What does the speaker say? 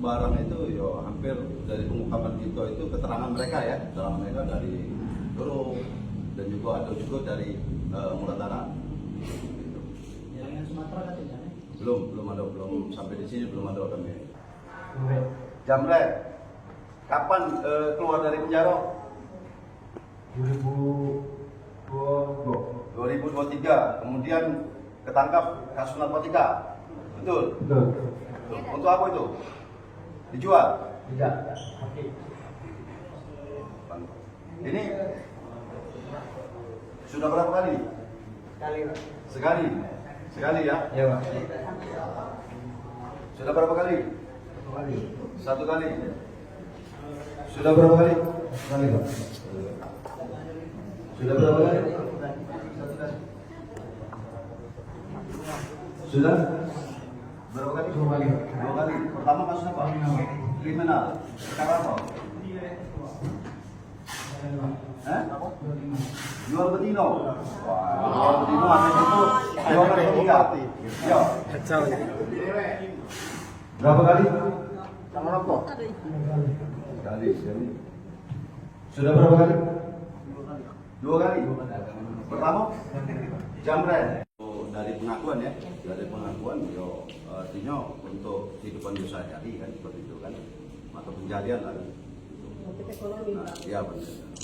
barang itu yo hampir dari pengungkapan Tito itu keterangan mereka ya, keterangan mereka dari Doro dan juga ada juga dari Muratara. Gitu. Jaringan Sumatera katanya? Belum sampai di sini belum ada kami. Jamret, kapan keluar dari penjara? 2023, kemudian ketangkap kasus narkotika, betul? Betul. Untuk apa itu? Dijual? Tidak. Ini sudah berapa kali? Sekali ya? Ya, Pak. Sudah berapa kali? Satu kali. 1 kali. Sudah berapa kali? Sekali, Pak. Sudah berapa kali? Sudah? Berapa kali? 2 kali, Pak. 2 kali. Pertama kasus apa? Kriminal. Sekarang apa? Hah? Jual betina. Wah, jual betina ada itu. Jual narkotika. Yo. Berapa kali? Sama rokok? Sekali. Sudah berapa kali? 2 kali. Pertama? Jamret. Dari pengakuan ya, yo artinya untuk kehidupan sehari-hari kan seperti itu kan, mata pencarian lah. Nah, iya benar.